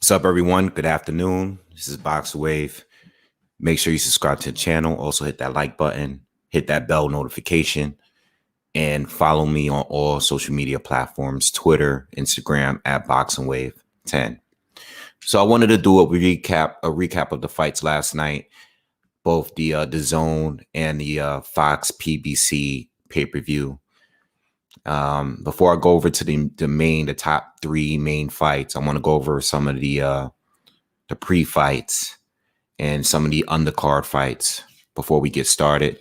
What's up, everyone? Good afternoon. This is BoxingWave. Make sure you subscribe to the channel. Also, hit that like button, hit that bell notification, and follow me on all social media platforms: Twitter, Instagram at BoxingWave10. So, I wanted to do a recap of the fights last night, both the DAZN and the Fox PBC pay-per-view. Before I go over to the top three main fights, I want to go over some of the pre-fights and some of the undercard fights before we get started.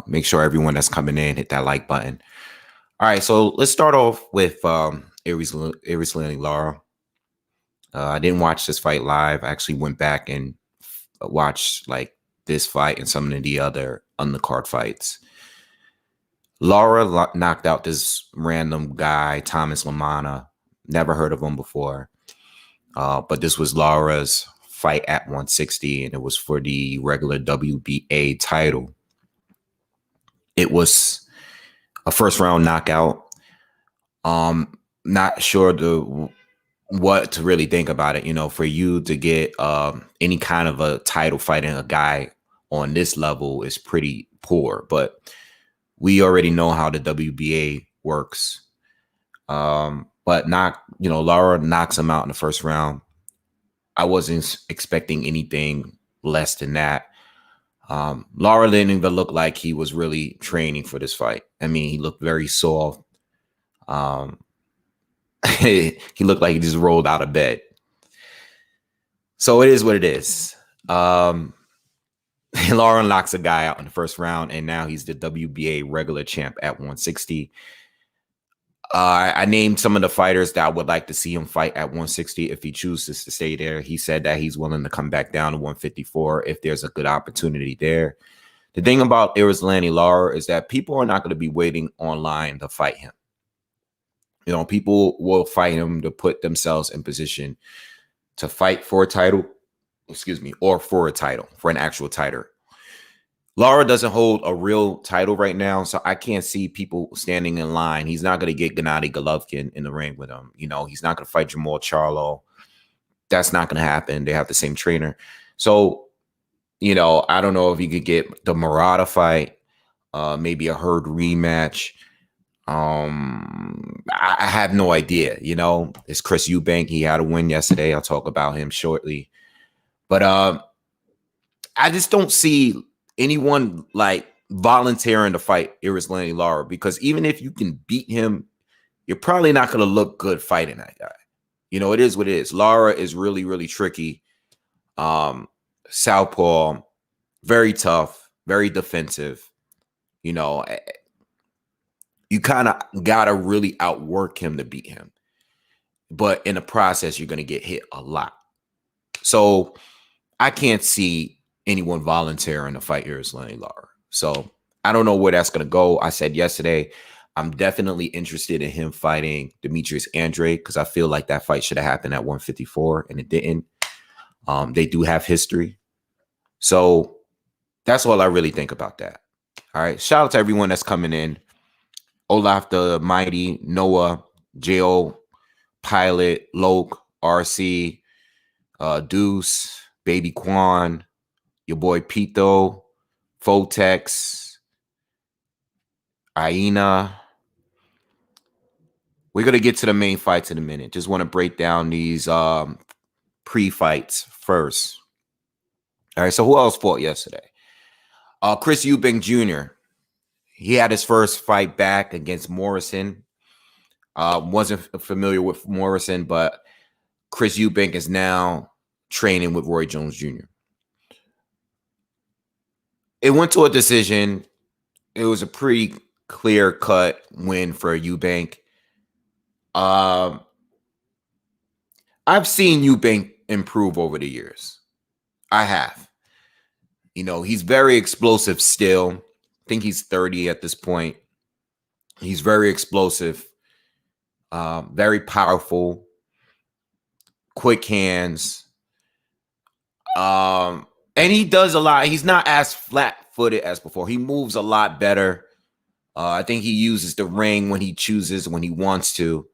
Make sure everyone that's coming in hit that like button. All right, so let's start off with Erislandy Lara. I didn't watch this fight live. I actually went back and watched like this fight and some of the other undercard fights. Lara knocked out this random guy, Thomas Lamana. Never heard of him before. But this was Lara's fight at 160, and it was for the regular WBA title. It was a first-round knockout. Not sure what to really think about it. You know, for you to get any kind of a title fighting a guy on this level is pretty poor. But we already know how the WBA works. But Lara knocks him out in the first round. I wasn't expecting anything less than that. Lara didn't even look like he was really training for this fight. I mean, he looked very soft. He looked like he just rolled out of bed. So it is what it is. Lara knocks a guy out in the first round, and now he's the WBA regular champ at 160. I named some of the fighters that I would like to see him fight at 160 if he chooses to stay there. He said that he's willing to come back down to 154 if there's a good opportunity there. The thing about Erislandy Lara is that people are not going to be waiting online to fight him. You know, people will fight him to put themselves in position to fight for a title, or for a title, for an actual title. Lara doesn't hold a real title right now, so I can't see people standing in line. He's not going to get Gennady Golovkin in the ring with him. You know, he's not going to fight Jamal Charlo. That's not going to happen. They have the same trainer. So, you know, I don't know if he could get the Murata fight, maybe a Hurd rematch. I have no idea. You know, it's Chris Eubank. He had a win yesterday. I'll talk about him shortly. But I just don't see anyone like volunteering to fight Erislandy Lara, because even if you can beat him, you're probably not going to look good fighting that guy. You know, it is what it is. Lara is really, really tricky. Southpaw, very tough, very defensive. You know, you kind of got to really outwork him to beat him. But in the process, you're going to get hit a lot. So I can't see anyone volunteering to fight Erislandy Lara. So I don't know where that's going to go. I said yesterday, I'm definitely interested in him fighting Dmitry Andre, because I feel like that fight should have happened at 154, and it didn't. They do have history. So that's all I really think about that. All right. Shout out to everyone that's coming in. Olaf the Mighty, Noah, J.O., Pilot, Loke, RC, Deuce, Baby Quan, your boy Pito, Fotex, Aina. We're going to get to the main fights in a minute. Just want to break down these pre-fights first. All right, so who else fought yesterday? Chris Eubank Jr. He had his first fight back against Morrison. Wasn't familiar with Morrison, but Chris Eubank is now training with Roy Jones Jr. It went to a decision. It was a pretty clear-cut win for Eubank. I've seen Eubank improve over the years. I have. You know, he's very explosive still. I think he's 30 at this point. He's very explosive, very powerful, quick hands. And he does a lot. He's not as flat-footed as before. He moves a lot better. I think he uses the ring when he chooses, when he wants to.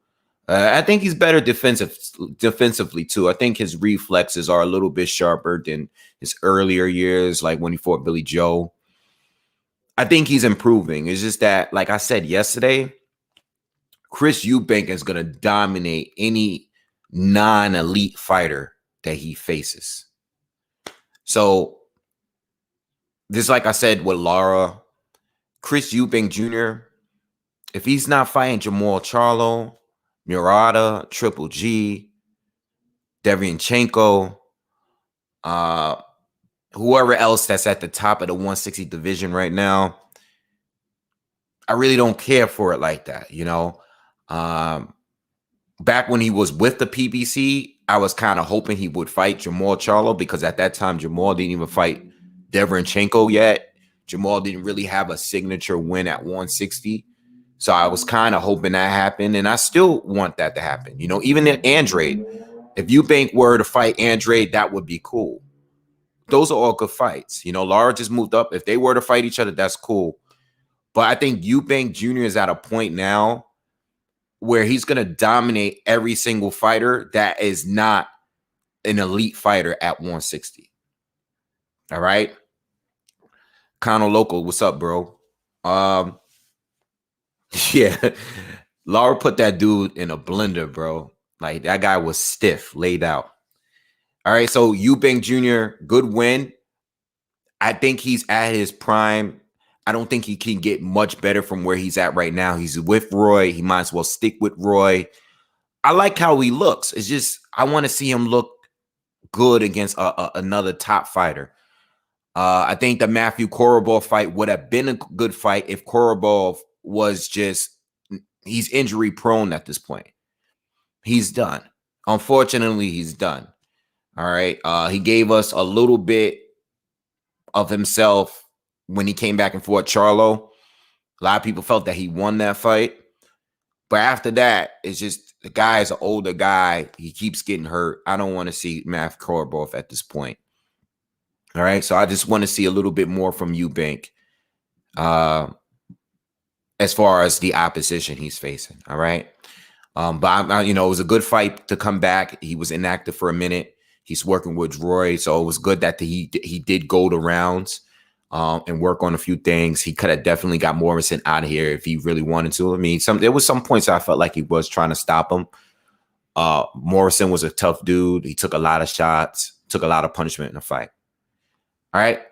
I think he's better defensively too. I think his reflexes are a little bit sharper than his earlier years, like when he fought Billy Joe. I think he's improving. It's just that, like I said yesterday, Chris Eubank is going to dominate any non-elite fighter that he faces. So, just like I said with Lara, Chris Eubank Jr., if he's not fighting Jamal Charlo, Murata, Triple G, Devianchenko, whoever else that's at the top of the 160 division right now, I really don't care for it like that, you know. Back when he was with the PBC, I was kind of hoping he would fight Jamal Charlo because at that time, Jamal didn't even fight Devianchenko yet. Jamal didn't really have a signature win at 160. So I was kind of hoping that happened, and I still want that to happen. You know, even if Andrade, if Eubank were to fight Andrade, that would be cool. Those are all good fights. You know, Lara just moved up. If they were to fight each other, that's cool. But I think Eubank Jr. is at a point now where he's going to dominate every single fighter that is not an elite fighter at 160. All right? Kano Local, what's up, bro? Yeah. Lara put that dude in a blender, bro. Like, that guy was stiff, laid out. All right, so Eubank Jr., good win. I think he's at his prime. I don't think he can get much better from where he's at right now. He's with Roy. He might as well stick with Roy. I like how he looks. It's just I want to see him look good against another top fighter. I think the Matthew Korobov fight would have been a good fight if Korobov was just – he's injury prone at this point. He's done. Unfortunately, he's done. All right. He gave us a little bit of himself when he came back and fought Charlo. A lot of people felt that he won that fight. But after that, it's just the guy is an older guy. He keeps getting hurt. I don't want to see Matt Korobov at this point. All right. So I just want to see a little bit more from Eubank as far as the opposition he's facing. All right. But, you know, it was a good fight to come back. He was inactive for a minute. He's working with Roy, so it was good that he did go to rounds and work on a few things. He could have definitely got Morrison out of here if he really wanted to. I mean, there was some points I felt like he was trying to stop him. Morrison was a tough dude. He took a lot of shots, took a lot of punishment in the fight. All right,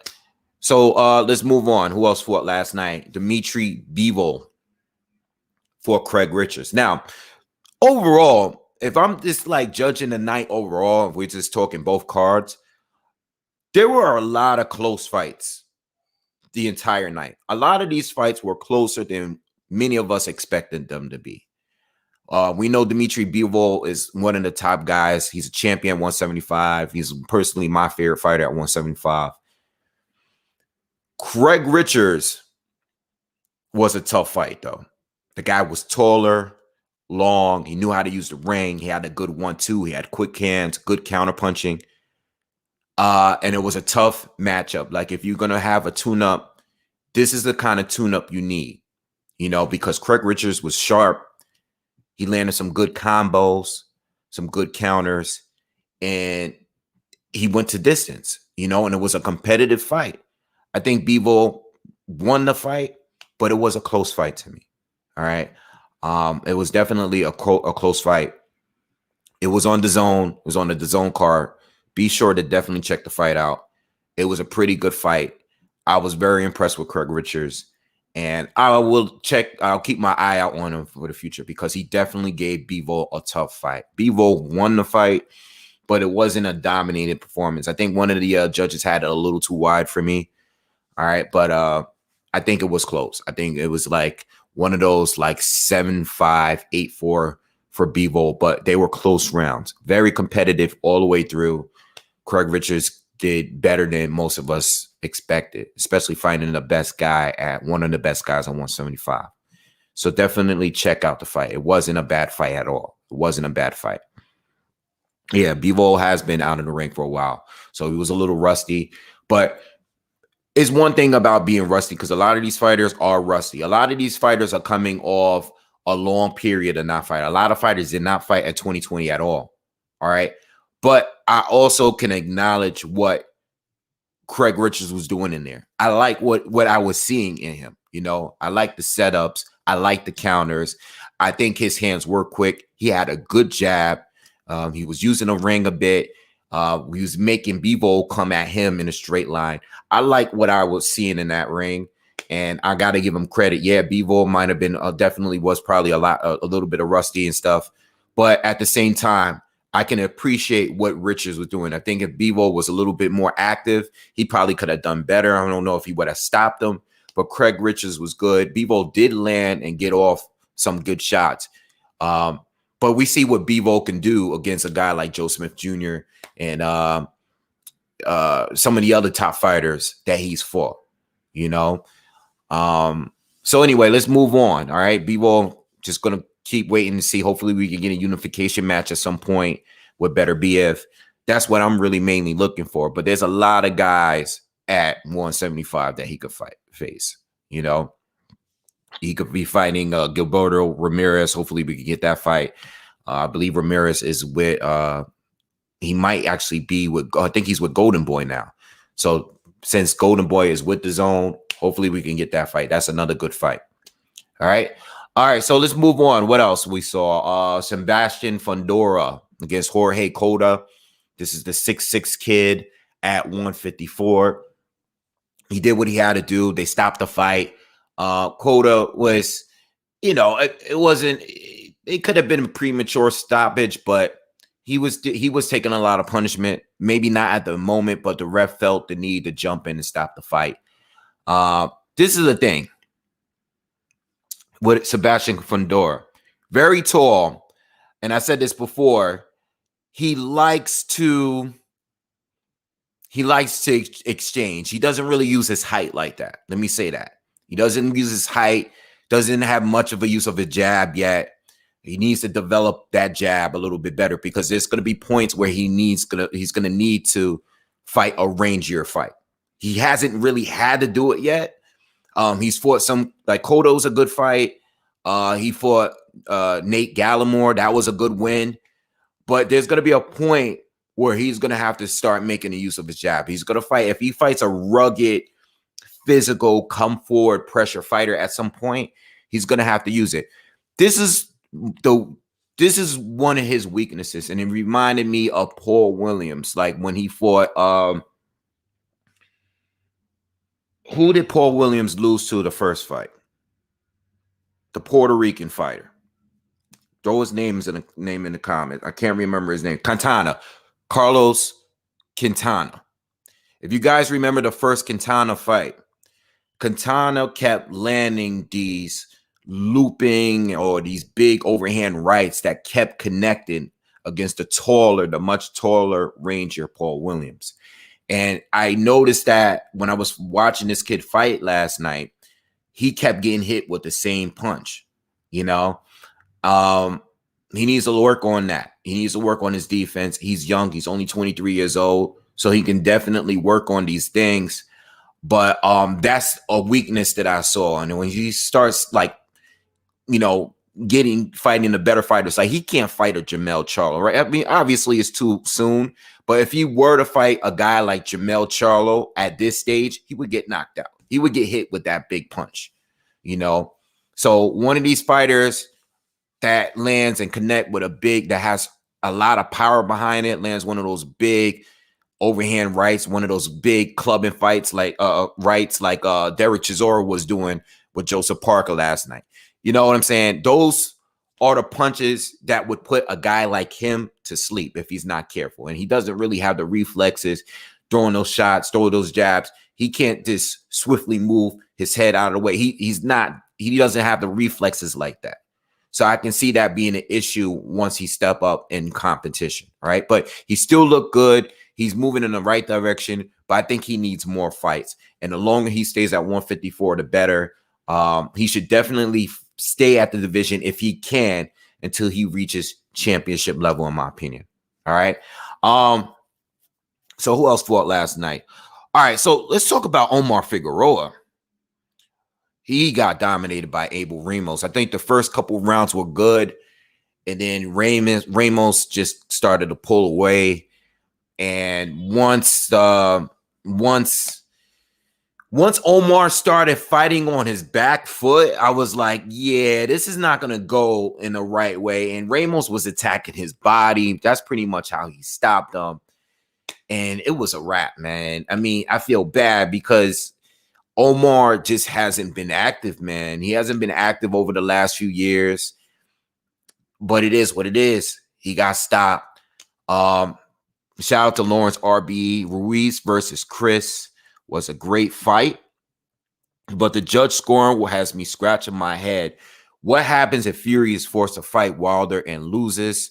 so let's move on. Who else fought last night? Dmitry Bivol for Craig Richards. Now, overall, if I'm just like judging the night overall, if we're just talking both cards, there were a lot of close fights the entire night. A lot of these fights were closer than many of us expected them to be. We know Dmitry Bivol is one of the top guys. He's a champion at 175. He's personally my favorite fighter at 175. Craig Richards was a tough fight, though. The guy was taller, long. He knew how to use the ring. He had a good 1-2. He had quick hands, good counter punching. And it was a tough matchup. Like, if you're going to have a tune-up, this is the kind of tune-up you need, you know, because Craig Richards was sharp. He landed some good combos, some good counters, and he went to distance, you know, and it was a competitive fight. I think Bivol won the fight, but it was a close fight to me. All right. It was definitely a close fight. It was on the zone. It was on the DAZN card. Be sure to definitely check the fight out. It was a pretty good fight. I was very impressed with Craig Richards, and I'll keep my eye out on him for the future because he definitely gave Bivol a tough fight. Bivol won the fight, but it wasn't a dominated performance. I think one of the judges had it a little too wide for me. All right, but I think it was close. I think it was like one of those like 7-5, 8-4 for Bivol, but they were close rounds. Very competitive all the way through. Craig Richards did better than most of us expected, especially finding the best guy at one of the best guys on 175. So definitely check out the fight. It wasn't a bad fight at all. It wasn't a bad fight. Yeah, Bivol has been out in the ring for a while, so he was a little rusty, but it's one thing about being rusty because a lot of these fighters are rusty. A lot of these fighters are coming off a long period of not fighting. A lot of fighters did not fight at 2020 at all. All right. But I also can acknowledge what Craig Richards was doing in there. I like what I was seeing in him. You know, I like the setups. I like the counters. I think his hands were quick. He had a good jab. He was using the ring a bit. He was making Bivol come at him in a straight line. I like what I was seeing in that ring, and I got to give him credit. Yeah, Bivol might have been definitely was probably a little bit of rusty and stuff, but at the same time, I can appreciate what Richards was doing. I think if Bivol was a little bit more active, he probably could have done better. I don't know if he would have stopped him, but Craig Richards was good. Bivol did land and get off some good shots. But we see what Bivol can do against a guy like Joe Smith Jr. and some of the other top fighters that he's fought, you know. So anyway, let's move on. All right, Bivol just going to keep waiting to see. Hopefully we can get a unification match at some point with better BF. That's what I'm really mainly looking for. But there's a lot of guys at 175 that he could face, you know. He could be fighting Gilberto Ramirez. Hopefully we can get that fight. I believe Ramirez is with he might actually be with, I think he's with Golden Boy now. So since Golden Boy is with the Zone, hopefully we can get that fight. That's another good fight. All right. All right, so let's move on. What else we saw? Sebastian Fundora against Jorge Cota. This is the 6'6" kid at 154. He did what he had to do. They stopped the fight. Cota was, you know, it could have been a premature stoppage, but he was taking a lot of punishment. Maybe not at the moment, but the ref felt the need to jump in and stop the fight. This is the thing with Sebastian Fundora. Very tall. And I said this before. He likes to exchange. He doesn't really use his height like that. Let me say that. He doesn't use his height, doesn't have much of a use of a jab yet. He needs to develop that jab a little bit better because there's going to be points where he's going to need to fight a rangier fight. He hasn't really had to do it yet. He's fought some, like Cotto's a good fight. He fought Nate Gallimore. That was a good win. But there's going to be a point where he's going to have to start making the use of his jab. He's going to fight. If he fights a rugged, physical, come forward pressure fighter at some point, he's going to have to use it. This is one of his weaknesses. And it reminded me of Paul Williams. Like when he fought, who did Paul Williams lose to the first fight? The Puerto Rican fighter. Throw his name in the comments. I can't remember his name. Carlos Quintana. If you guys remember the first Quintana fight, Quintana kept landing these looping or these big overhand rights that kept connecting against the much taller, rangier Paul Williams. And I noticed that when I was watching this kid fight last night, he kept getting hit with the same punch, you know. He needs to work on that. He needs to work on his defense. He's young. He's only 23 years old, so he can definitely work on these things. But that's a weakness that I saw. And when he starts, like, you know, fighting the better fighters, like he can't fight a Jermell Charlo, right? I mean, obviously it's too soon. But if he were to fight a guy like Jermell Charlo at this stage, he would get knocked out. He would get hit with that big punch, you know. So one of these fighters that lands and connect with that has a lot of power behind it, lands one of those big overhand rights, one of those big clubbing fights like Derek Chisora was doing with Joseph Parker last night. You know what I'm saying? Those are the punches that would put a guy like him to sleep if he's not careful. And he doesn't really have the reflexes, throwing those shots, throwing those jabs. He can't just swiftly move his head out of the way. He doesn't have the reflexes like that. So I can see that being an issue once he step up in competition. All right. But he still looked good. He's moving in the right direction, but I think he needs more fights. And the longer he stays at 154, the better. He should definitely stay at the division if he can until he reaches championship level, in my opinion. All right. So who else fought last night? All right. So let's talk about Omar Figueroa. he got dominated by Abel Ramos. I think the first couple rounds were good, and then Ramos just started to pull away. And once Omar started fighting on his back foot, I was like, yeah, this is not going to go in the right way. And Ramos was attacking his body. That's pretty much how he stopped him. And it was a wrap, man. I mean, I feel bad because Omar just hasn't been active, man. He hasn't been active over the last few years. But it is what it is. He got stopped. Shout out to Lawrence RBE. Ruiz versus Chris was a great fight. But the judge scoring has me scratching my head. What happens if Fury is forced to fight Wilder and loses?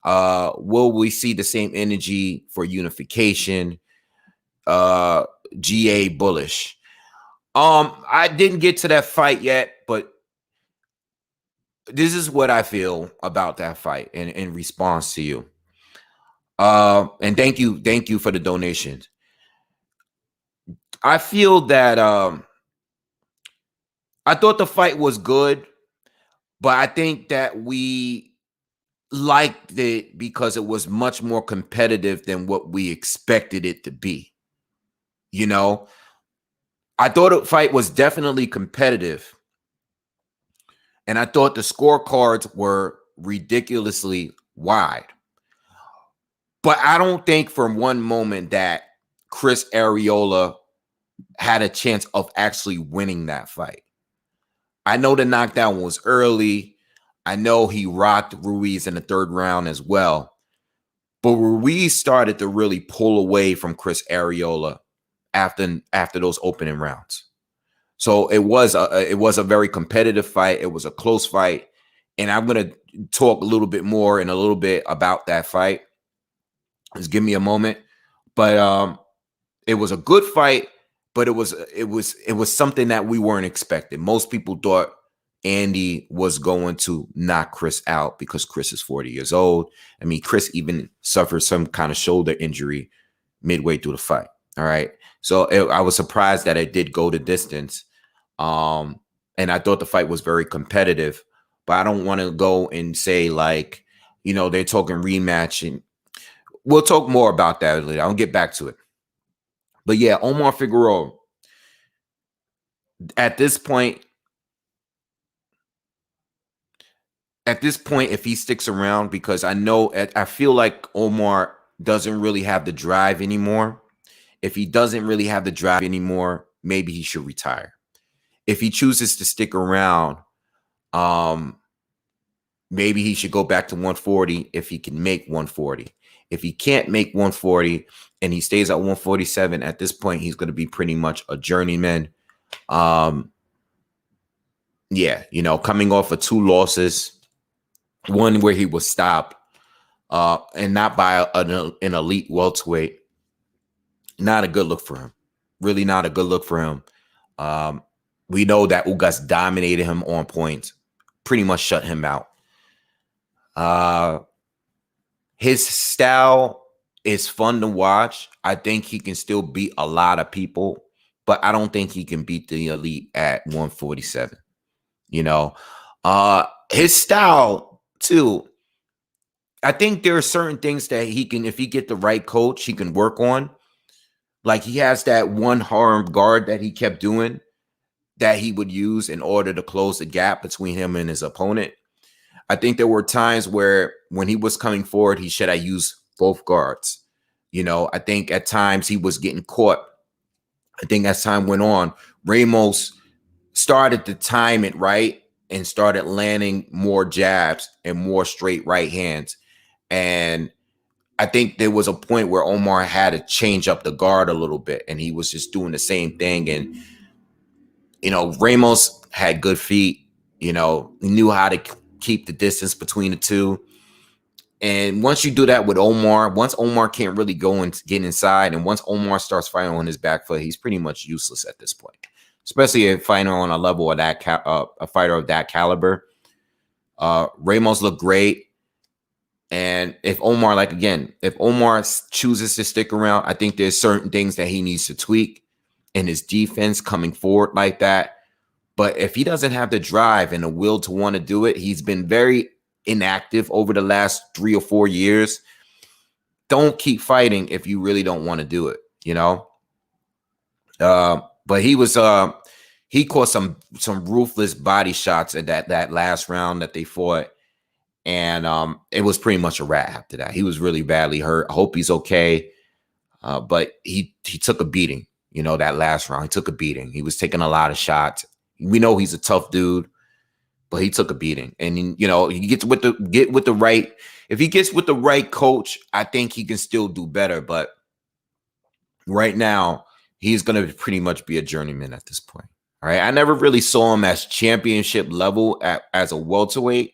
Will we see the same energy for unification? GA bullish. I didn't get to that fight yet, but this is what I feel about that fight in response to you. And thank you for the donations. I feel that I thought the fight was good, but I think that we liked it because it was much more competitive than what we expected it to be. You know, I thought the fight was definitely competitive, and I thought the scorecards were ridiculously wide. But I don't think for one moment that Chris Arreola had a chance of actually winning that fight. I know the knockdown was early. I know he rocked Ruiz in the third round as well. But Ruiz started to really pull away from Chris Arreola after those opening rounds. So it was a very competitive fight. It was a close fight. And I'm going to talk a little bit more in a little bit about that fight. Just give me a moment. But it was a good fight. But it was something that we weren't expecting. Most people thought Andy was going to knock Chris out because Chris is 40 years old. I mean, Chris even suffered some kind of shoulder injury midway through the fight. All right. So I was surprised that it did go the distance. And I thought the fight was very competitive. But I don't want to go and say, like, you know, they're talking rematch. And we'll talk more about that later. I'll get back to it. But yeah, Omar Figueroa, at this point, if he sticks around, because I feel like Omar doesn't really have the drive anymore. If he doesn't really have the drive anymore, maybe he should retire. If he chooses to stick around, maybe he should go back to 140 if he can make 140. If he can't make 140 and he stays at 147, at this point, he's going to be pretty much a journeyman. Yeah, you know, coming off of 2 losses, one where he was stopped, and not by an elite welterweight. Not a good look for him. Really not a good look for him. We know that Ugas dominated him on points, pretty much shut him out. His style is fun to watch. I think he can still beat a lot of people, but I don't think he can beat the elite at 147. You know, his style too. I think there are certain things that he can, if he get the right coach, he can work on. Like he has that one arm guard that he kept doing that he would use in order to close the gap between him and his opponent. I think there were times where when he was coming forward, he should have used both guards. You know, I think at times he was getting caught. I think as time went on, Ramos started to time it right and started landing more jabs and more straight right hands. And I think there was a point where Omar had to change up the guard a little bit, and he was just doing the same thing. And, you know, Ramos had good feet. You know, he knew how to keep the distance between the two. And once you do that with Omar, once Omar can't really go and get inside, and once Omar starts fighting on his back foot, he's pretty much useless at this point, especially a fighter on a level of that, a fighter of that caliber. Ramos looked great. And if Omar, if Omar chooses to stick around, I think there's certain things that he needs to tweak in his defense coming forward like that. But if he doesn't have the drive and the will to want to do it, he's been very inactive over the last 3 or 4 years. Don't keep fighting if you really don't want to do it, you know? But he caught some ruthless body shots at that last round that they fought. And it was pretty much a wrap after that. He was really badly hurt. I hope he's okay. But he took a beating, you know, that last round. He took a beating. He was taking a lot of shots. We know he's a tough dude, but he took a beating. And, you know, he gets with the right. If he gets with the right coach, I think he can still do better. But right now, he's going to pretty much be a journeyman at this point. All right. I never really saw him as championship level as a welterweight,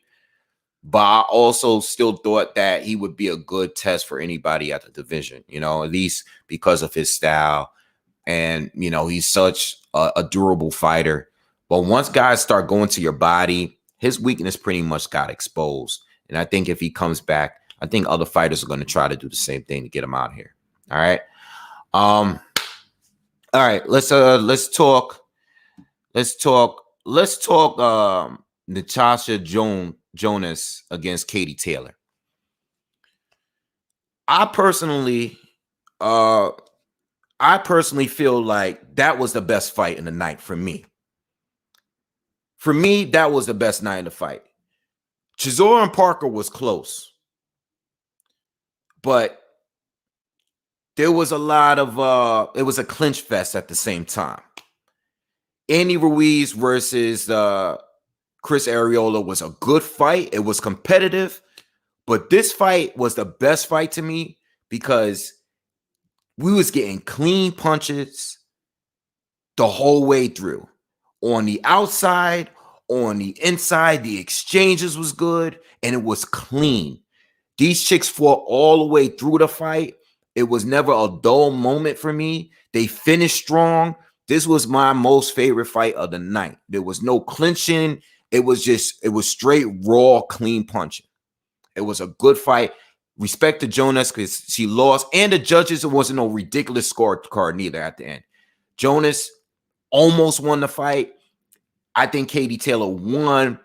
but I also still thought that he would be a good test for anybody at the division, you know, at least because of his style. And, you know, he's such a durable fighter. But once guys start going to your body, his weakness pretty much got exposed. And I think if he comes back, I think other fighters are going to try to do the same thing to get him out of here. All right. All right. Let's talk Natasha Jonas against Katie Taylor. I personally feel like that was the best fight in the night for me. For me, that was the best night in the fight. Chisora and Parker was close, but there was a lot of it was a clinch fest at the same time. Andy Ruiz versus Chris Arreola was a good fight. It was competitive, but this fight was the best fight to me because we was getting clean punches the whole way through. On the outside, on the inside, the exchanges was good, and it was clean. These chicks fought all the way through the fight. It was never a dull moment for me. They finished strong. This was my most favorite fight of the night. There was no clinching. It was straight raw, clean punching. It was a good fight. Respect to Jonas because she lost. And the judges, it wasn't no ridiculous scorecard neither at the end. Jonas almost won the fight. I think Katie Taylor won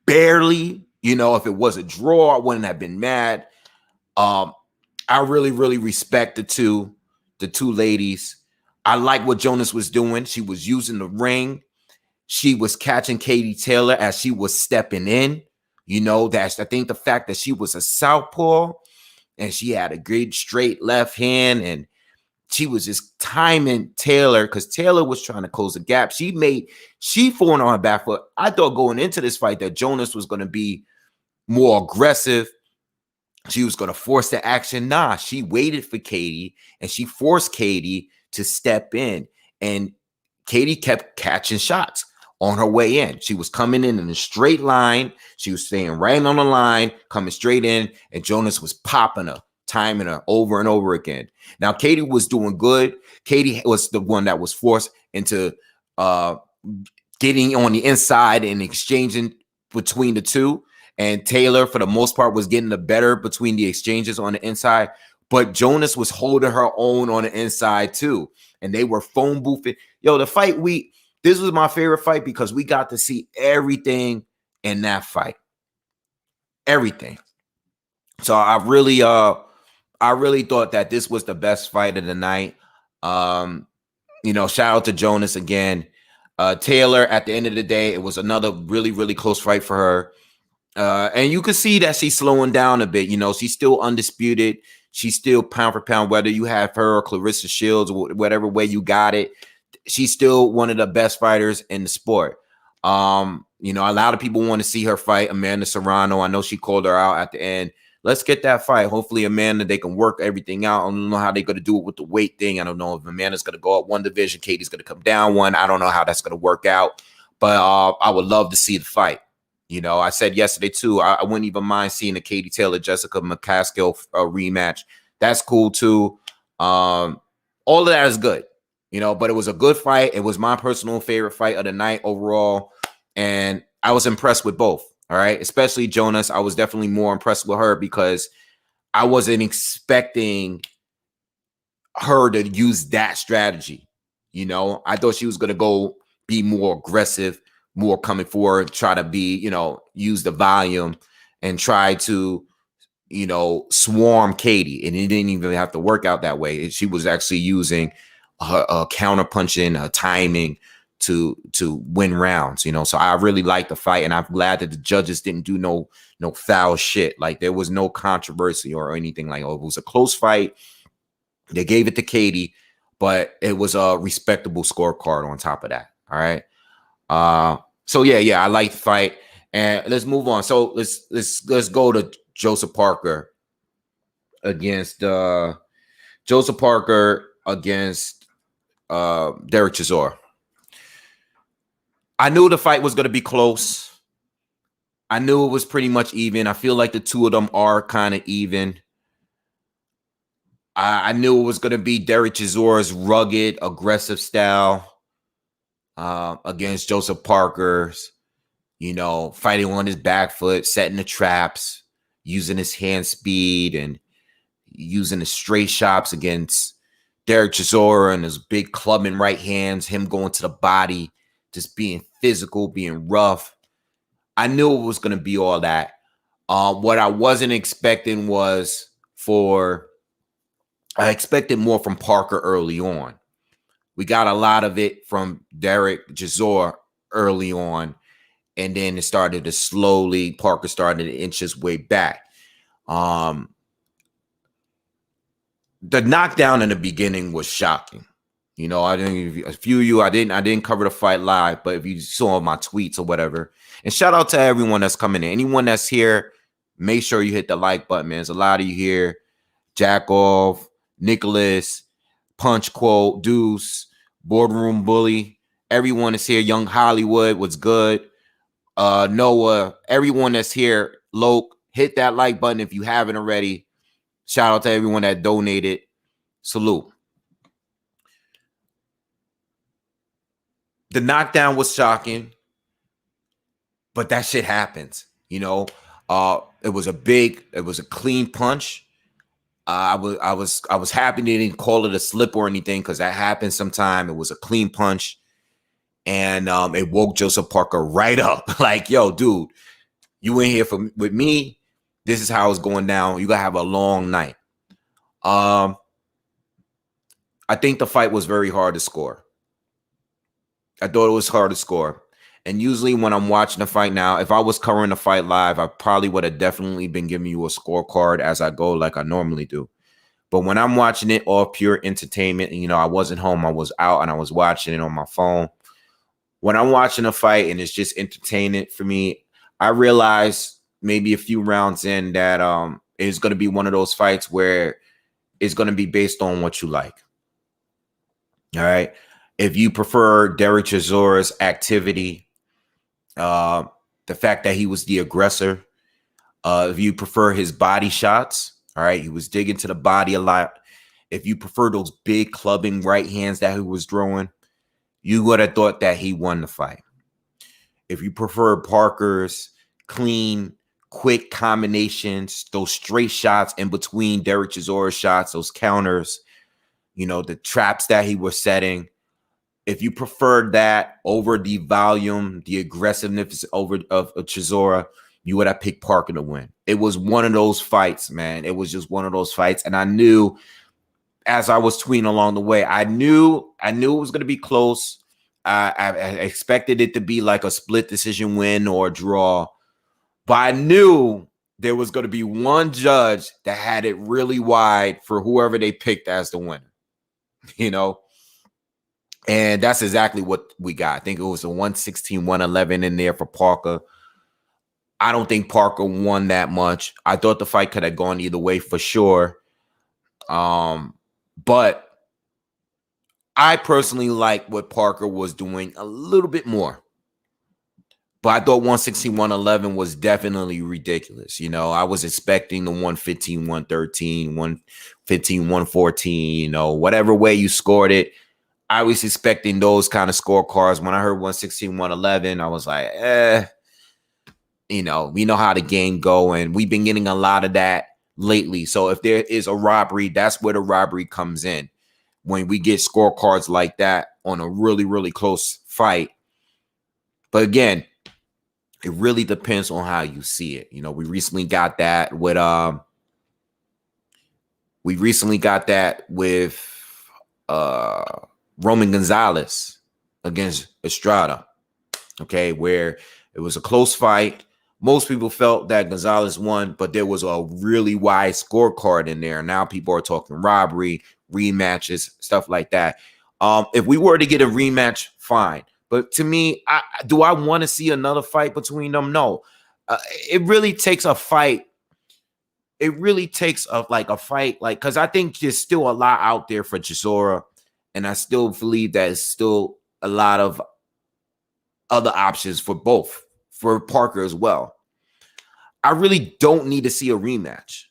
barely. You know, if it was a draw, I wouldn't have been mad. I really, really respect the two ladies. I like what Jonas was doing. She was using the ring. She was catching Katie Taylor as she was stepping in. You know, I think the fact that she was a southpaw and she had a good straight left hand and she was just timing Taylor because Taylor was trying to close the gap. She fought on her back foot. I thought going into this fight that Jonas was going to be more aggressive. She was going to force the action. Nah, she waited for Katie and she forced Katie to step in. And Katie kept catching shots on her way in. She was coming in a straight line. She was staying right on the line, coming straight in. And Jonas was popping her, timing her over and over again. Now, Katie was doing good. Katie was the one that was forced into getting on the inside and exchanging between the two. And Taylor, for the most part, was getting the better between the exchanges on the inside. But Jonas was holding her own on the inside, too. And they were phone boothing. Yo, the fight this was my favorite fight because we got to see everything in that fight. Everything. So I really thought that this was the best fight of the night. You know, shout out to Jonas again. Taylor, at the end of the day, it was another really, really close fight for her. And you could see that she's slowing down a bit. You know, she's still undisputed. She's still pound for pound, whether you have her or Clarissa Shields, whatever way you got it. She's still one of the best fighters in the sport. You know, a lot of people want to see her fight Amanda Serrano. I know she called her out at the end. Let's get that fight. Hopefully, Amanda, they can work everything out. I don't know how they're going to do it with the weight thing. I don't know if Amanda's going to go up one division. Katie's going to come down one. I don't know how that's going to work out. But I would love to see the fight. You know, I said yesterday, too, I wouldn't even mind seeing a Katie Taylor-Jessica McCaskill rematch. That's cool, too. All of that is good, you know, but it was a good fight. It was my personal favorite fight of the night overall, and I was impressed with both, all right? Especially Jonas. I was definitely more impressed with her because I wasn't expecting her to use that strategy, you know? I thought she was going to go be more aggressive, more coming forward, try to be, use the volume and try to, swarm Katie. And it didn't even have to work out that way. She was actually using her counter punching, her timing to win rounds, So I really liked the fight, and I'm glad that the judges didn't do no foul shit. Like, there was no controversy or anything like, oh, it was a close fight. They gave it to Katie, but it was a respectable scorecard on top of that. All right. So yeah, I like the fight, and let's move on. So let's go to Joseph Parker against Derek Chisora. I knew the fight was going to be close. I knew it was pretty much even. I feel like the two of them are kind of even. I knew it was going to be Derek Chisora's rugged, aggressive style against Joseph Parker's, fighting on his back foot, setting the traps, using his hand speed, and using the straight shots against Derek Chisora and his big clubbing right hands, him going to the body, just being physical, being rough. I knew it was going to be all that. What I wasn't expecting was I expected more from Parker early on. We got a lot of it from Derek Chisora early on, and then it started to slowly, Parker started to inch his way back. The knockdown in the beginning was shocking. I didn't cover the fight live, but if you saw my tweets or whatever, and shout out to everyone that's coming in. Anyone that's here, make sure you hit the like button, man. There's a lot of you here. Jack Off, Nicholas, Punch Quote, Deuce, Boardroom Bully. Everyone is here. Young Hollywood, what's good? Noah, everyone that's here. Loke, hit that like button if you haven't already. Shout out to everyone that donated. Salute. The knockdown was shocking, but that shit happens. It was a clean punch. I was happy they didn't call it a slip or anything, because that happens sometime. It was a clean punch, and it woke Joseph Parker right up. Like, yo, dude, you in here with me? This is how it's going down. You gotta have a long night. I think the fight was very hard to score. I thought it was hard to score. And usually when I'm watching the fight now, if I was covering the fight live, I probably would have definitely been giving you a scorecard as I go, like I normally do. But when I'm watching it all pure entertainment, I wasn't home, I was out, and I was watching it on my phone. When I'm watching a fight and it's just entertainment for me, I realize maybe a few rounds in that it's going to be one of those fights where it's going to be based on what you like. All right. If you prefer Derek Chisora's activity, the fact that he was the aggressor, if you prefer his body shots, all right, he was digging to the body a lot. If you prefer those big clubbing right hands that he was throwing, you would have thought that he won the fight. If you prefer Parker's clean, quick combinations, those straight shots in between Derek Chisora's shots, those counters, the traps that he was setting, if you preferred that over the volume, the aggressiveness of Chisora, you would have picked Parker to win. It was one of those fights, man. It was just one of those fights. And I knew, as I was tweeting along the way, I knew it was going to be close. I expected it to be like a split decision win or a draw. But I knew there was going to be one judge that had it really wide for whoever they picked as the winner. And that's exactly what we got. I think it was a 116-111 in there for Parker. I don't think Parker won that much. I thought the fight could have gone either way for sure. But I personally like what Parker was doing a little bit more. But I thought 116-111 was definitely ridiculous. I was expecting the 115-113, 115-114, whatever way you scored it. I was expecting those kind of scorecards. When I heard 116-111, I was like, we know how the game go, and we've been getting a lot of that lately. So if there is a robbery, that's where the robbery comes in. When we get scorecards like that on a really, really close fight. But again, it really depends on how you see it. You know, we recently got that with Roman Gonzalez against Estrada. Okay, where it was a close fight. Most people felt that Gonzalez won, but there was a really wide scorecard in there. Now people are talking robbery, rematches, stuff like that. If we were to get a rematch, fine. But to me, do I want to see another fight between them? No. It really takes a fight. It really takes a fight, because I think there's still a lot out there for Chisora, and I still believe that it's still a lot of other options for Parker as well. I really don't need to see a rematch.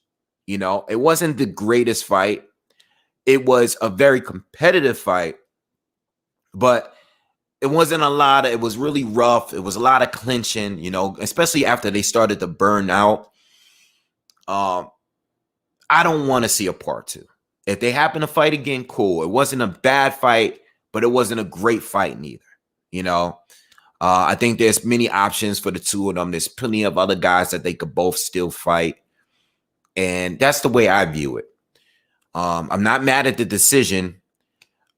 You know, it wasn't the greatest fight. It was a very competitive fight, but it wasn't a lot. It was really rough. It was a lot of clinching, you know, especially after they started to burn out. I don't want to see a part 2. If they happen to fight again, cool. It wasn't a bad fight, but it wasn't a great fight neither. You know, I think there's many options for the two of them. There's plenty of other guys that they could both still fight. And that's the way I view it. I'm not mad at the decision,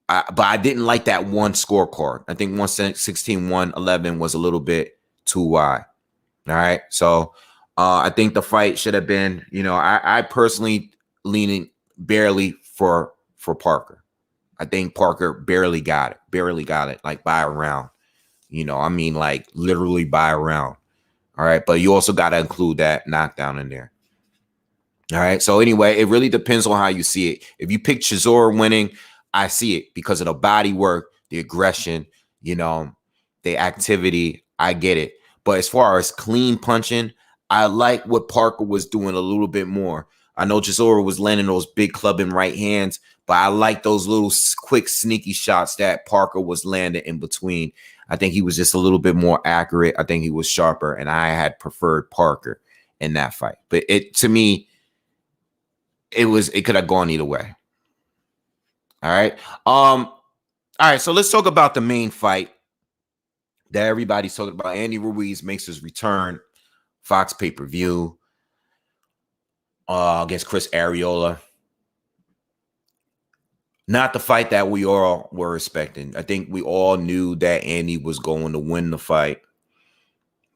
but I didn't like that one scorecard. I think 116-111 was a little bit too wide. All right. So I think the fight should have been, you know, I personally leaning barely for Parker. I think Parker barely got it, like by a round. You know, I mean, like literally by a round. All right. But you also got to include that knockdown in there. All right. So anyway, it really depends on how you see it. If you pick Chisora winning, I see it because of the body work, the aggression, you know, the activity. I get it. But as far as clean punching, I like what Parker was doing a little bit more. I know Chisora was landing those big clubbing right hands, but I like those little quick, sneaky shots that Parker was landing in between. I think he was just a little bit more accurate. I think he was sharper, and I had preferred Parker in that fight. But to me, it could have gone either way. All right. All right. So let's talk about the main fight that everybody's talking about. Andy Ruiz makes his return, Fox pay-per-view, against Chris Arreola. Not the fight that we all were expecting. I think we all knew that Andy was going to win the fight,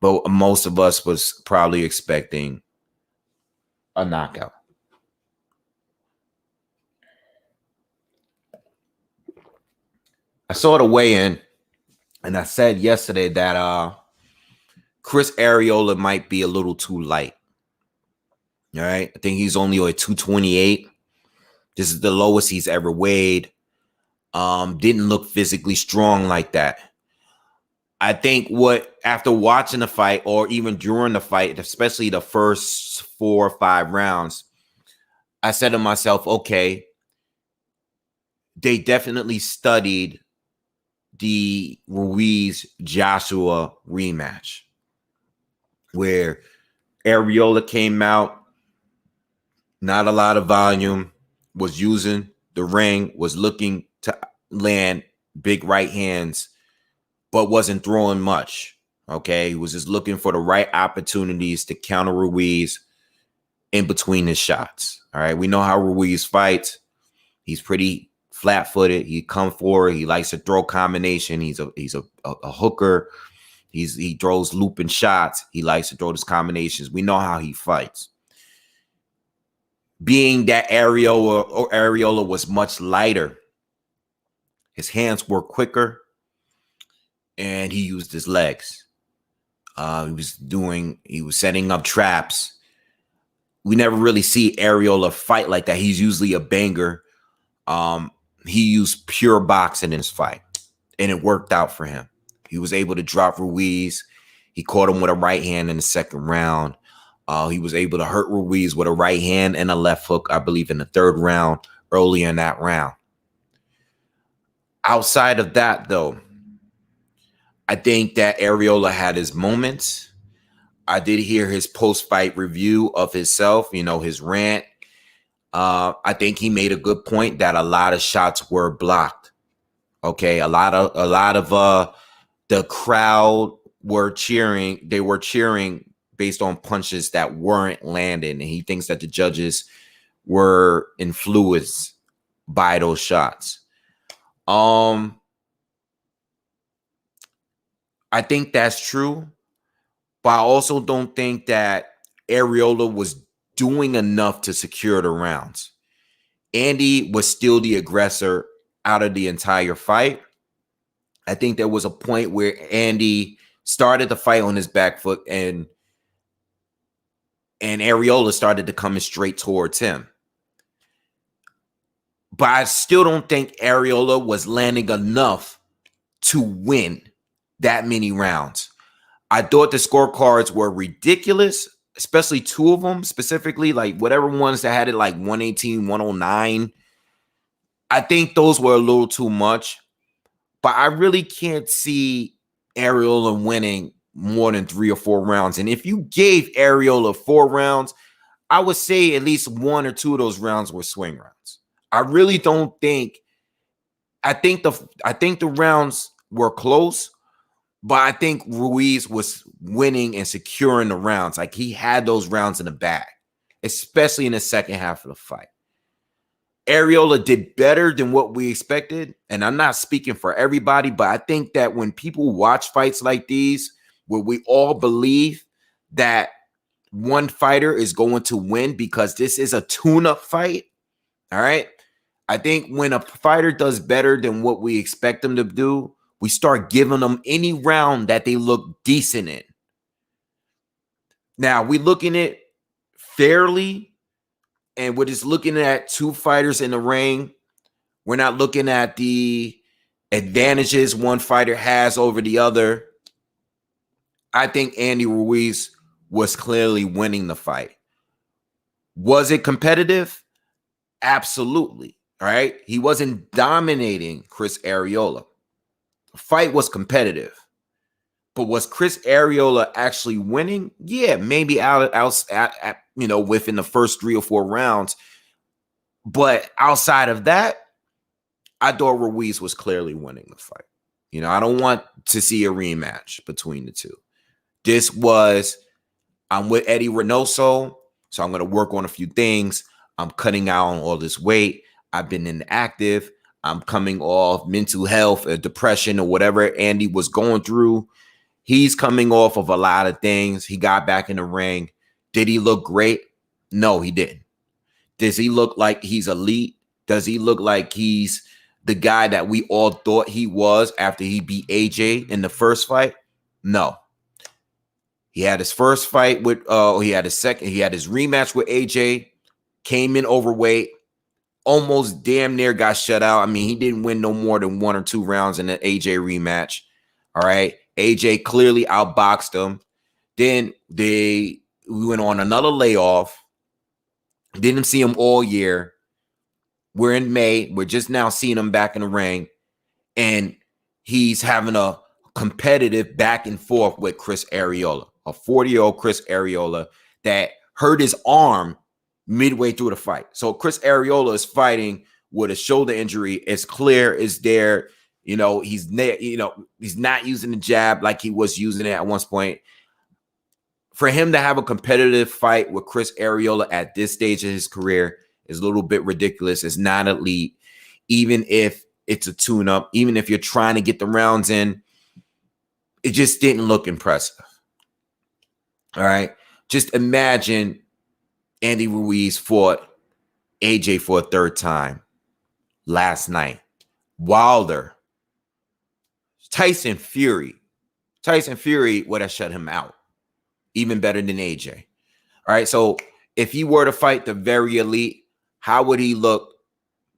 but most of us was probably expecting a knockout. I saw the weigh-in, and I said yesterday that Chris Arreola might be a little too light. All right. I think he's only at 228. This is the lowest he's ever weighed. Didn't look physically strong like that. I think after watching the fight, or even during the fight, especially the first 4 or 5 rounds, I said to myself, okay, they definitely studied the Ruiz-Joshua rematch where Arreola came out, not a lot of volume, was using the ring, was looking to land big right hands, but wasn't throwing much. Okay, he was just looking for the right opportunities to counter Ruiz in between his shots. All right, we know how Ruiz fights. He's pretty flat-footed. He come forward. He likes to throw combination. He's a hooker. He throws looping shots. He likes to throw those combinations. We know how he fights. Being that Arreola was much lighter, his hands were quicker, and he used his legs. He was setting up traps. We never really see Arreola fight like that. He's usually a banger. He used pure boxing in his fight, and it worked out for him. He was able to drop Ruiz. He caught him with a right hand in the second round. He was able to hurt Ruiz with a right hand and a left hook, I believe, in the third round, early in that round. Outside of that, though, I think that Arreola had his moments. I did hear his post-fight review of himself, you know, his rant. I think he made a good point that a lot of shots were blocked. Okay, a lot of the crowd were cheering. They were cheering based on punches that weren't landing, and he thinks that the judges were influenced by those shots. I think that's true, but I also don't think that Arreola was doing enough to secure the rounds. Andy was still the aggressor out of the entire fight. I think there was a point where Andy started the fight on his back foot, and Arreola started to come straight towards him. But I still don't think Arreola was landing enough to win that many rounds. I thought the scorecards were ridiculous, especially two of them specifically, like whatever ones that had it like 118, 109. I think those were a little too much, but I really can't see Arreola winning more than 3 or 4 rounds. And if you gave Arreola 4 rounds, I would say at least 1 or 2 of those rounds were swing rounds. I really don't think. I think the rounds were close, but I think Ruiz was winning and securing the rounds. Like, he had those rounds in the bag, especially in the second half of the fight. Arreola did better than what we expected, and I'm not speaking for everybody, but I think that when people watch fights like these, where we all believe that one fighter is going to win because this is a tune-up fight, all right? I think when a fighter does better than what we expect them to do, we start giving them any round that they look decent in. Now, we're looking at fairly, and we're just looking at 2 fighters in the ring. We're not looking at the advantages one fighter has over the other. I think Andy Ruiz was clearly winning the fight. Was it competitive? Absolutely. All right. He wasn't dominating Chris Arreola. The fight was competitive. But was Chris Arreola actually winning? Yeah, maybe out within the first 3 or 4 rounds. But outside of that, I thought Ruiz was clearly winning the fight. I don't want to see a rematch between the two. I'm with Eddie Reynoso, so I'm going to work on a few things. I'm cutting out on all this weight. I've been inactive. I'm coming off mental health, depression, or whatever Andy was going through. He's coming off of a lot of things. He got back in the ring. Did he look great? No, he didn't. Does he look like he's elite? Does he look like he's the guy that we all thought he was after he beat AJ in the first fight? No. He had his first fight with he had his rematch with AJ, came in overweight, almost damn near got shut out. I mean, he didn't win no more than 1 or 2 rounds in the AJ rematch. All right. AJ clearly outboxed him. Then we went on another layoff. Didn't see him all year. We're in May. We're just now seeing him back in the ring. And he's having a competitive back and forth with Chris Arreola, a 40-year-old Chris Arreola that hurt his arm midway through the fight. So Chris Arreola is fighting with a shoulder injury. It's clear, it's there. He's not using the jab like he was using it at one point. For him to have a competitive fight with Chris Arreola at this stage of his career is a little bit ridiculous. It's not elite. Even if it's a tune-up, even if you're trying to get the rounds in, it just didn't look impressive. All right. Just imagine Andy Ruiz fought AJ for a 3rd time last night. Wilder. Tyson Fury would have shut him out. Even better than AJ. All right. So if he were to fight the very elite, how would he look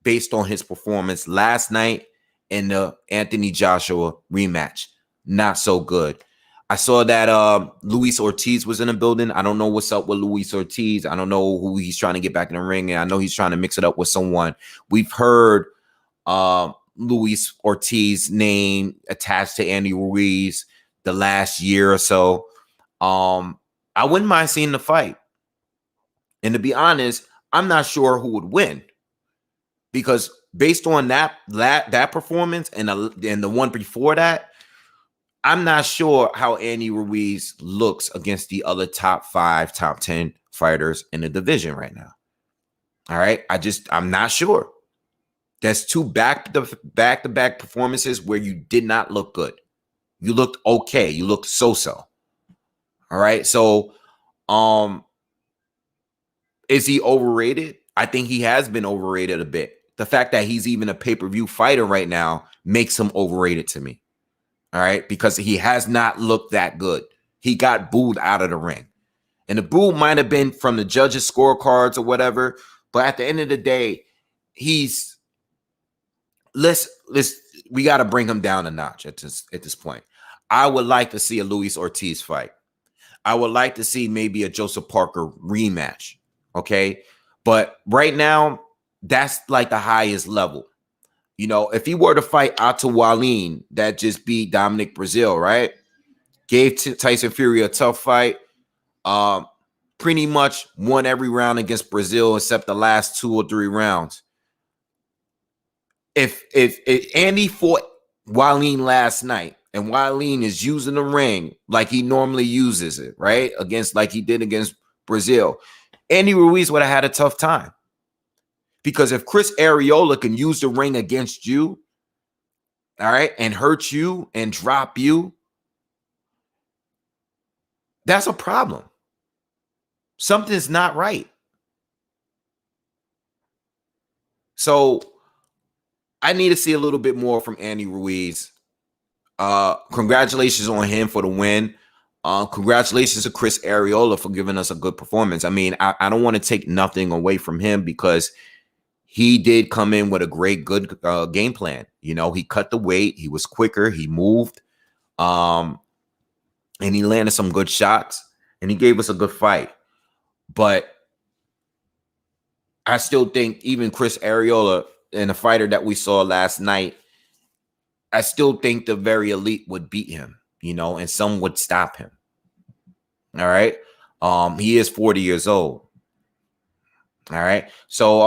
based on his performance last night in the Anthony Joshua rematch? Not so good. I saw that Luis Ortiz was in the building. I don't know what's up with Luis Ortiz. I don't know who he's trying to get back in the ring. And I know he's trying to mix it up with someone. We've heard Luis Ortiz's name attached to Andy Ruiz the last year or so. I wouldn't mind seeing the fight. And to be honest, I'm not sure who would win. Because based on that performance and the one before that, I'm not sure how Andy Ruiz looks against the other top 5, top 10 fighters in the division right now. All right. I'm not sure. That's 2 back-to-back performances where you did not look good. You looked okay. You looked so-so. All right. So, is he overrated? I think he has been overrated a bit. The fact that he's even a pay-per-view fighter right now makes him overrated to me. All right. Because he has not looked that good. He got booed out of the ring. And the boo might have been from the judges' scorecards or whatever. But at the end of the day, we got to bring him down a notch at this point. I would like to see a Luis Ortiz fight. I would like to see maybe a Joseph Parker rematch. Okay. But right now, that's like the highest level. You know, if he were to fight Otto Wallin, that just beat Dominic Brazil, right? Gave Tyson Fury a tough fight. Pretty much won every round against Brazil except the last 2 or 3 rounds. If Andy fought Wallin last night and Wallin is using the ring like he normally uses it, right? Like he did against Brazil, Andy Ruiz would have had a tough time. Because if Chris Arreola can use the ring against you, all right, and hurt you and drop you, that's a problem. Something's not right. So I need to see a little bit more from Andy Ruiz. Congratulations on him for the win. Congratulations to Chris Arreola for giving us a good performance. I mean, I don't want to take nothing away from him because he did come in with a good game plan. You know, he cut the weight. He was quicker. He moved. And he landed some good shots. And he gave us a good fight. But I still think even Chris Arreola and the fighter that we saw last night, I still think the very elite would beat him, you know, and some would stop him. All right. He is 40 years old. All right. So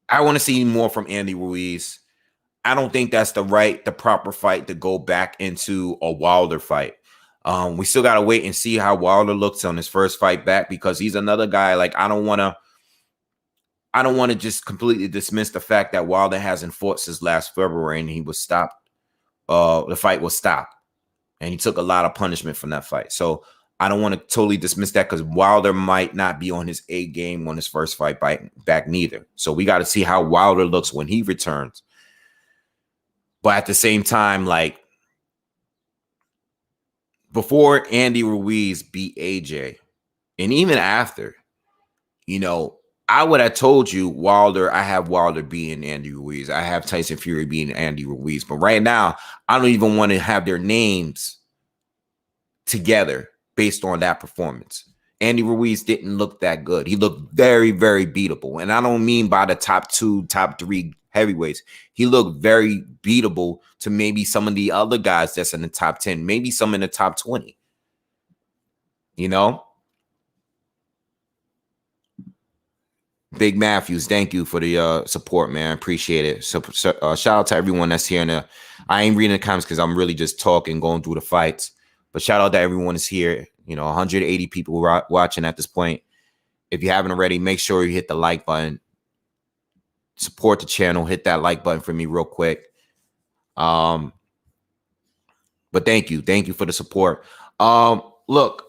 I want to see more from Andy Ruiz. I don't think that's the proper fight to go back into a Wilder fight. We still got to wait and see how Wilder looks on his first fight back, because he's another guy. Like, I don't want to just completely dismiss the fact that Wilder hasn't fought since last February and he was stopped. The fight was stopped and he took a lot of punishment from that fight. So I don't want to totally dismiss that, because Wilder might not be on his A game on his first fight back neither. So we got to see how Wilder looks when he returns. But at the same time, like, before Andy Ruiz beat AJ, and even after, you know, I would have told you Wilder, I have Wilder beating Andy Ruiz. I have Tyson Fury beating Andy Ruiz. But right now, I don't even want to have their names together based on that performance. Andy Ruiz didn't look that good. He looked very, very beatable. And I don't mean by the top 2, top 3 heavyweights. He looked very beatable to maybe some of the other guys that's in the top 10, maybe some in the top 20. You know? Big Matthews, thank you for the support, man. Appreciate it. So shout out to everyone that's here. I ain't reading the comments because I'm really just talking, going through the fights. But shout out to everyone that's here. You know, 180 people watching at this point. If you haven't already, make sure you hit the like button. Support the channel. Hit that like button for me real quick. But thank you. Thank you for the support. Look.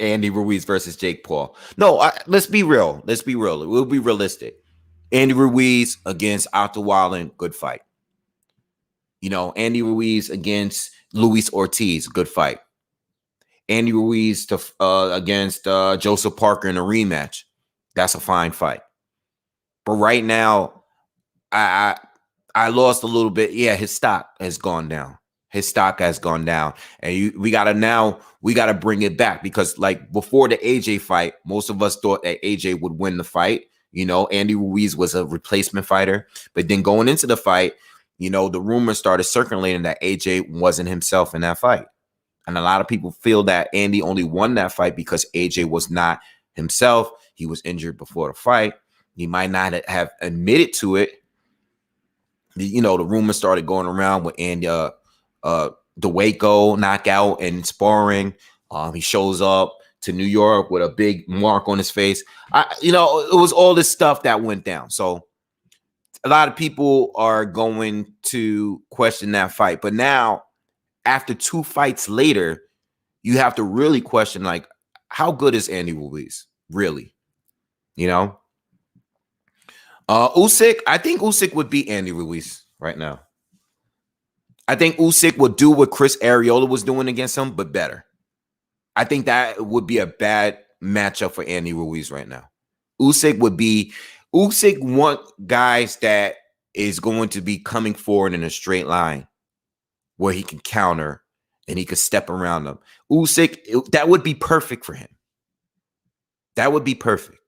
Andy Ruiz versus Jake Paul. No, let's be real. Let's be real. We'll be realistic. Andy Ruiz against Otto Wallin, good fight. You know, Andy Ruiz against Luis Ortiz, good fight. Andy Ruiz against Joseph Parker in a rematch. That's a fine fight. But right now, I lost a little bit. Yeah, his stock has gone down. His stock has gone down. And we got to bring it back, because like before the AJ fight, most of us thought that AJ would win the fight. You know, Andy Ruiz was a replacement fighter. But then going into the fight, you know, the rumors started circulating that AJ wasn't himself in that fight. And a lot of people feel that Andy only won that fight because AJ was not himself. He was injured before the fight. He might not have admitted to it. you know, the rumors started going around with Andy, the Waco knockout and sparring. He shows up to New York with a big mark on his face. You know, it was all this stuff that went down. So a lot of people are going to question that fight. But now, after 2 fights later, you have to really question, like, how good is Andy Ruiz? Really? You know? Usyk, I think Usyk would beat Andy Ruiz right now. I think Usyk would do what Chris Arreola was doing against him, but better. I think that would be a bad matchup for Andy Ruiz right now. Usyk want guys that is going to be coming forward in a straight line where he can counter and he could step around them. Usyk, that would be perfect for him. That would be perfect.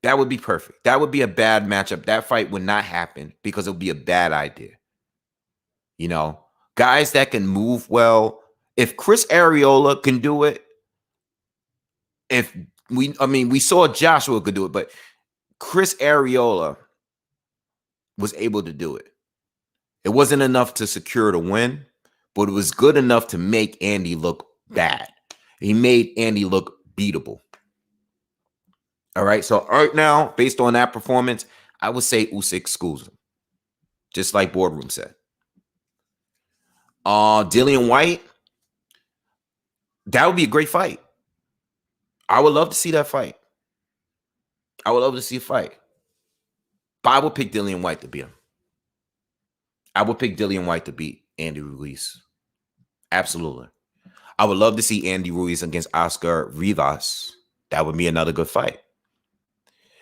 That would be perfect. That would be a bad matchup. That fight would not happen because it would be a bad idea. You know, guys that can move well. If Chris Arreola can do it, we saw Joshua could do it, but Chris Arreola was able to do it. It wasn't enough to secure the win, but it was good enough to make Andy look bad. He made Andy look beatable. All right, so right now, based on that performance, I would say Usyk schools him, just like Boardroom said. Dillian White, that would be a great fight. I would love to see that fight. I would love to see a fight. But I would pick Dillian White to beat him. I would pick Dillian White to beat Andy Ruiz. Absolutely. I would love to see Andy Ruiz against Oscar Rivas. That would be another good fight.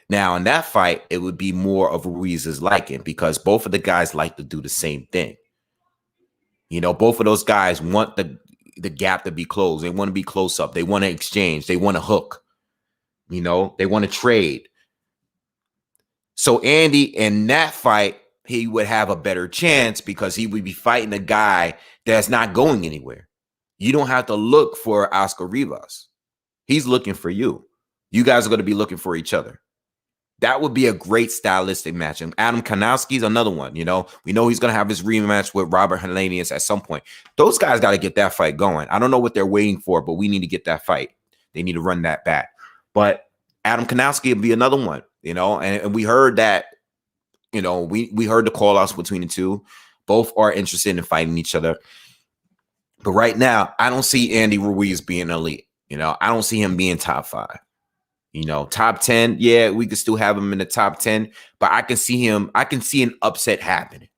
Now, in that fight, it would be more of Ruiz's liking because both of the guys like to do the same thing. You know, both of those guys want the gap to be closed. They want to be close up. They want to exchange. They want to hook. You know, they want to trade. So Andy, in that fight, he would have a better chance because he would be fighting a guy that's not going anywhere. You don't have to look for Oscar Rivas. He's looking for you. You guys are going to be looking for each other. That would be a great stylistic match. And Adam Kanowski's another one. You know, we know he's going to have his rematch with Robert Helenius at some point. Those guys got to get that fight going. I don't know what they're waiting for, but we need to get that fight. They need to run that back. But Adam Kanowski would be another one, you know, and we heard that, you know, we heard the call outs between the two. Both are interested in fighting each other. But right now, I don't see Andy Ruiz being elite. You know, I don't see him being top 5. You know, top 10, yeah, we could still have him in the top 10, but I can see an upset happening.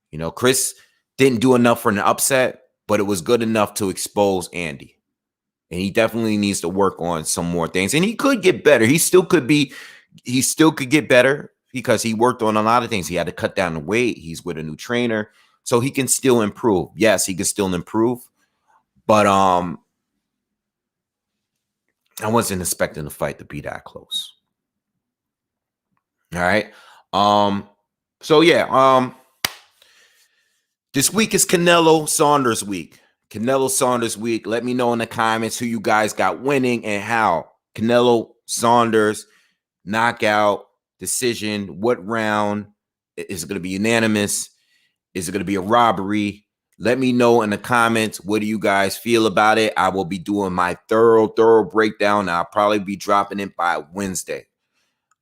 You know, Chris didn't do enough for an upset, but it was good enough to expose Andy. And he definitely needs to work on some more things. And he could get better. He still could get better because he worked on a lot of things. He had to cut down the weight. He's with a new trainer. So he can still improve. Yes, he can still improve. But I wasn't expecting the fight to be that close. All right. So yeah, this week is Canelo Saunders week. Canelo Saunders week. Let me know in the comments who you guys got winning and how. Canelo Saunders knockout decision. What round? Is it going to be unanimous? Is it going to be a robbery? Let me know in the comments. What do you guys feel about it? I will be doing my thorough breakdown. I'll probably be dropping it by Wednesday.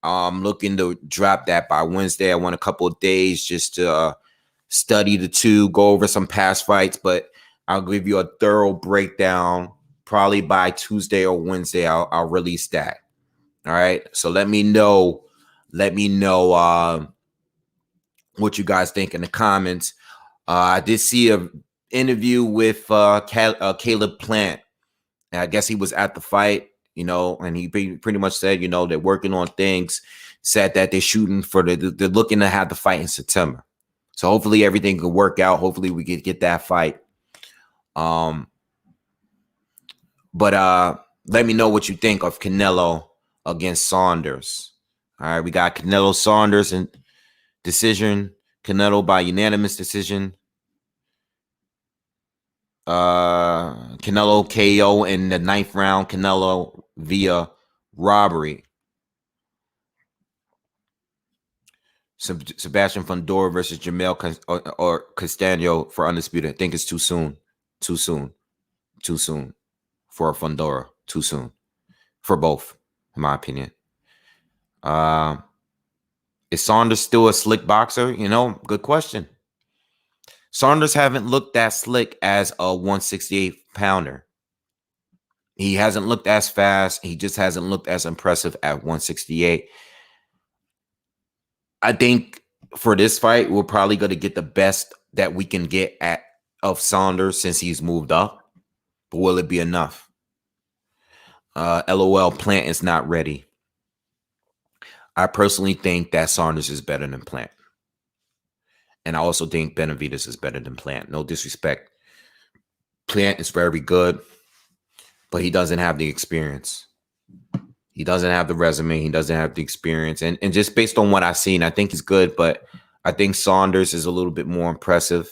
I'm looking to drop that by Wednesday. I want a couple of days just to study the two, go over some past fights, but I'll give you a thorough breakdown. Probably by Tuesday or Wednesday, I'll release that. All right. So let me know. Let me know what you guys think in the comments. I did see an interview with Caleb Plant. And I guess he was at the fight, you know, and he pretty much said, you know, they're working on things. Said that they're shooting for they're looking to have the fight in September. So hopefully everything can work out. Hopefully we can get that fight. But let me know what you think of Canelo against Saunders. All right, we got Canelo Saunders and decision. Canelo by unanimous decision. Canelo KO in the 9th round. Canelo via robbery. Sebastian Fundora versus Jamel or Castaño for undisputed. I think it's too soon. Too soon. Too soon for Fundora. Too soon for both, in my opinion. Is Saunders still a slick boxer? You know, good question. Saunders haven't looked that slick as a 168 pounder. He hasn't looked as fast. He just hasn't looked as impressive at 168. I think for this fight, we're probably going to get the best that we can get of Saunders since he's moved up. But will it be enough? LOL, Plant is not ready. I personally think that Saunders is better than Plant. And I also think Benavidez is better than Plant. No disrespect. Plant is very good, but he doesn't have the experience. He doesn't have the resume. He doesn't have the experience. And just based on what I've seen, I think he's good, but I think Saunders is a little bit more impressive.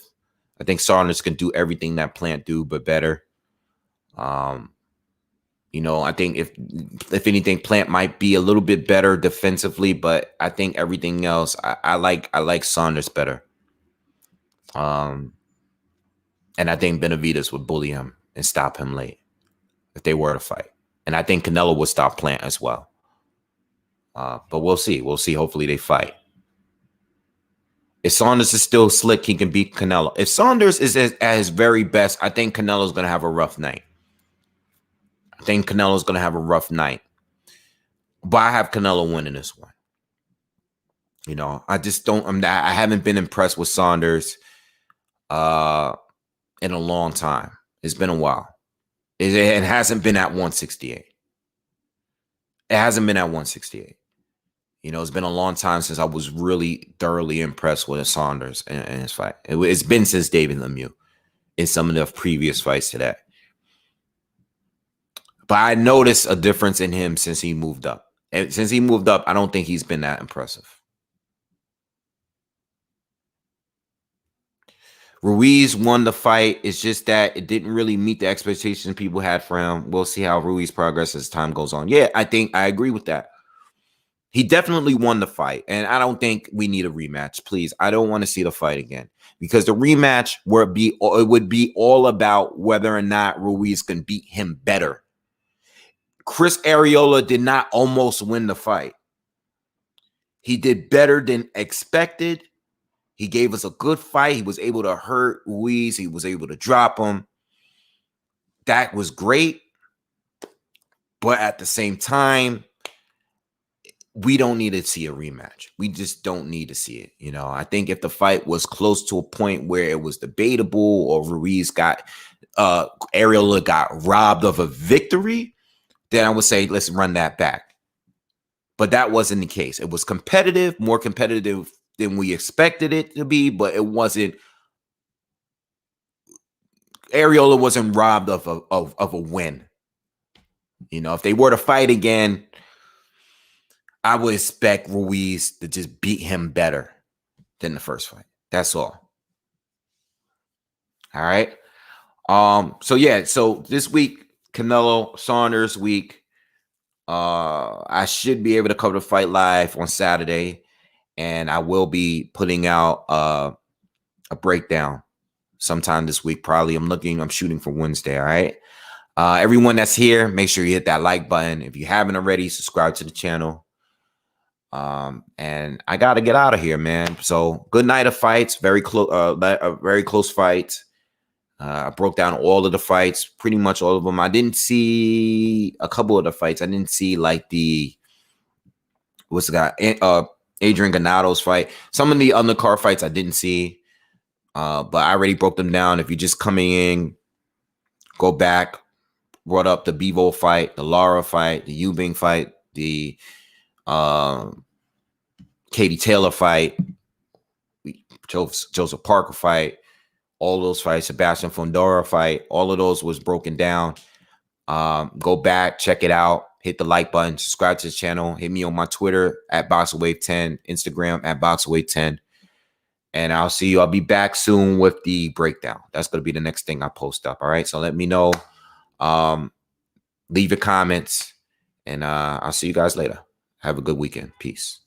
I think Saunders can do everything that Plant do, but better. You know, I think if anything, Plant might be a little bit better defensively, but I think everything else, I like Saunders better. And I think Benavidez would bully him and stop him late if they were to fight. And I think Canelo would stop Plant as well. But we'll see. We'll see. Hopefully they fight. If Saunders is still slick, he can beat Canelo. If Saunders is at his very best, I think Canelo's going to have a rough night. I think Canelo's going to have a rough night. But I have Canelo winning this one. You know, I just don't. I haven't been impressed with Saunders in a long time. It's been a while. It hasn't been at 168. It hasn't been at 168. You know, it's been a long time since I was really thoroughly impressed with Saunders in his fight. It's been since David Lemieux in some of the previous fights to that. But I noticed a difference in him since he moved up. And since he moved up, I don't think he's been that impressive. Ruiz won the fight. It's just that it didn't really meet the expectations people had for him. We'll see how Ruiz progresses as time goes on. Yeah, I think I agree with that. He definitely won the fight, and I don't think we need a rematch. Please, I don't want to see the fight again because the rematch would be all about whether or not Ruiz can beat him better. Chris Arreola did not almost win the fight. He did better than expected. He gave us a good fight. He was able to hurt Ruiz. He was able to drop him. That was great. But at the same time, we don't need to see a rematch. We just don't need to see it. You know, I think if the fight was close to a point where it was debatable or Ruiz Arreola got robbed of a victory, then I would say, let's run that back. But that wasn't the case. It was competitive, more competitive than we expected it to be, but it wasn't. Arreola wasn't robbed of a win. You know, if they were to fight again, I would expect Ruiz to just beat him better than the first fight. That's all. All right. So yeah, so this week, Canelo Saunders week. I should be able to cover the fight live on Saturday, and I will be putting out a breakdown sometime this week. Probably I'm shooting for Wednesday. All right. Everyone that's here, make sure you hit that like button. If you haven't already, subscribe to the channel. And I got to get out of here, man. So good night of fights. Very close fights. I broke down all of the fights, pretty much all of them. I didn't see a couple of the fights. I didn't see like Adrian Ganado's fight. Some of the undercard fights I didn't see, but I already broke them down. If you're just coming in, go back, brought up the Bivol fight, the Lara fight, the Eubank fight, the Katie Taylor fight, Joseph Parker fight. All those fights, Sebastian Fundora fight, all of those was broken down. Go back, check it out, hit the like button, subscribe to the channel, hit me on my Twitter at BoxingWave10, Instagram at BoxingWave10. And I'll see you. I'll be back soon with the breakdown. That's going to be the next thing I post up. All right. So let me know. Leave your comments, and I'll see you guys later. Have a good weekend. Peace.